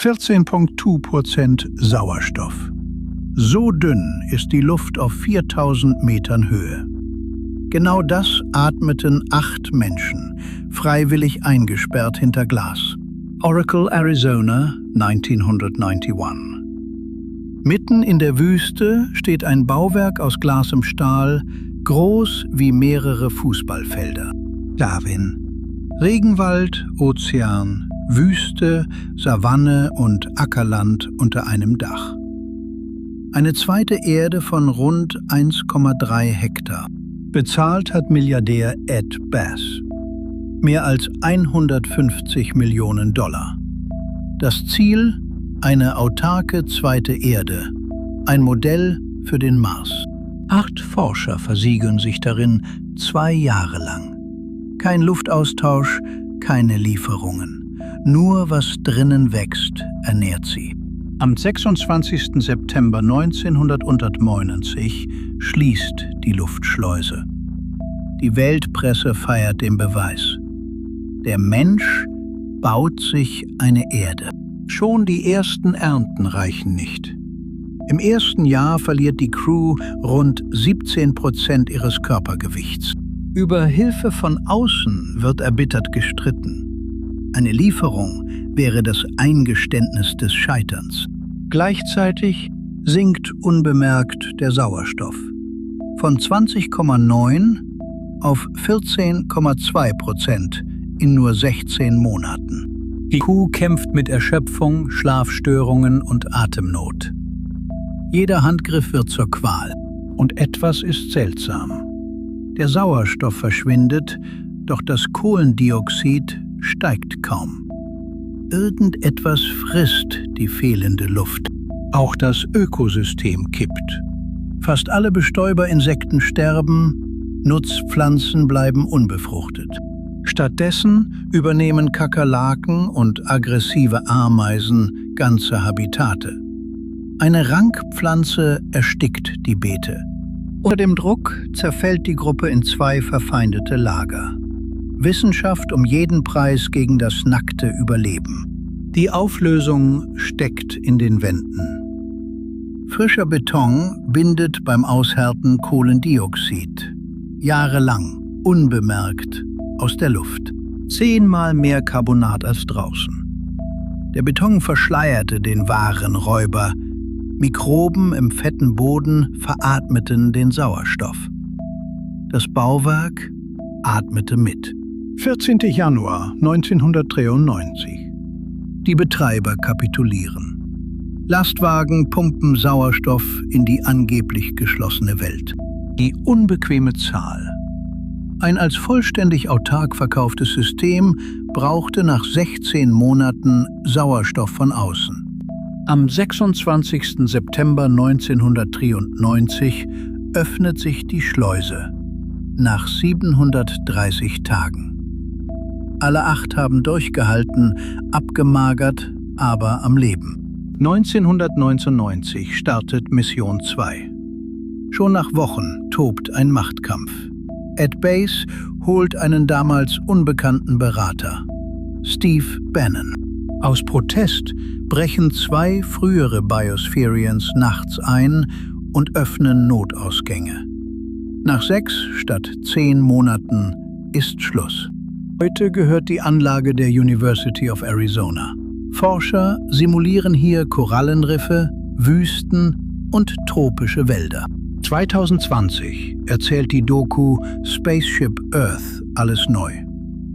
14,2% Sauerstoff. So dünn ist die Luft auf 4000 Metern Höhe. Genau das atmeten 8 Menschen, freiwillig eingesperrt hinter Glas. Oracle, Arizona, 1991. Mitten in der Wüste steht ein Bauwerk aus glasem Stahl, groß wie mehrere Fußballfelder. Darwin. Regenwald, Ozean, Wüste, Savanne und Ackerland unter einem Dach. Eine zweite Erde von rund 1,3 Hektar. Bezahlt hat Milliardär Ed Bass. Mehr als 150 Millionen $. Das Ziel? Eine autarke zweite Erde. Ein Modell für den Mars. 8 Forscher versiegeln sich darin 2 Jahre lang. Kein Luftaustausch, keine Lieferungen. Nur was drinnen wächst, ernährt sie. Am 26. September 1999 schließt die Luftschleuse. Die Weltpresse feiert den Beweis. Der Mensch baut sich eine Erde. Schon die ersten Ernten reichen nicht. Im ersten Jahr verliert die Crew rund 17% ihres Körpergewichts. Über Hilfe von außen wird erbittert gestritten. Eine Lieferung wäre das Eingeständnis des Scheiterns. Gleichzeitig sinkt unbemerkt der Sauerstoff. Von 20,9 auf 14,2% in nur 16 Monaten. Die Kuh kämpft mit Erschöpfung, Schlafstörungen und Atemnot. Jeder Handgriff wird zur Qual. Und etwas ist seltsam. Der Sauerstoff verschwindet, doch das Kohlendioxid steigt kaum. Irgendetwas frisst die fehlende Luft. Auch das Ökosystem kippt. Fast alle Bestäuberinsekten sterben, Nutzpflanzen bleiben unbefruchtet. Stattdessen übernehmen Kakerlaken und aggressive Ameisen ganze Habitate. Eine Rankpflanze erstickt die Beete. Unter dem Druck zerfällt die Gruppe in 2 verfeindete Lager. Wissenschaft um jeden Preis gegen das nackte Überleben. Die Auflösung steckt in den Wänden. Frischer Beton bindet beim Aushärten Kohlendioxid. Jahrelang, unbemerkt, aus der Luft. 10-mal mehr Carbonat als draußen. Der Beton verschleierte den wahren Räuber. Mikroben im fetten Boden veratmeten den Sauerstoff. Das Bauwerk atmete mit. 14. Januar 1993. Die Betreiber kapitulieren. Lastwagen pumpen Sauerstoff in die angeblich geschlossene Welt. Die unbequeme Zahl. Ein als vollständig autark verkauftes System brauchte nach 16 Monaten Sauerstoff von außen. Am 26. September 1993 öffnet sich die Schleuse. Nach 730 Tagen. Alle 8 haben durchgehalten, abgemagert, aber am Leben. 1999 startet Mission 2. Schon nach Wochen tobt ein Machtkampf. Ed Bass holt einen damals unbekannten Berater, Steve Bannon. Aus Protest brechen 2 frühere Biospherians nachts ein und öffnen Notausgänge. Nach 6 statt 10 Monaten ist Schluss. Heute gehört die Anlage der University of Arizona. Forscher simulieren hier Korallenriffe, Wüsten und tropische Wälder. 2020 erzählt die Doku Spaceship Earth alles neu.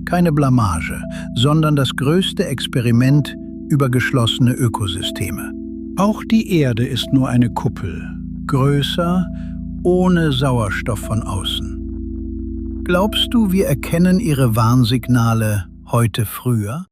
Keine Blamage, sondern das größte Experiment über geschlossene Ökosysteme. Auch die Erde ist nur eine Kuppel, größer, ohne Sauerstoff von außen. Glaubst du, wir erkennen ihre Warnsignale heute früher?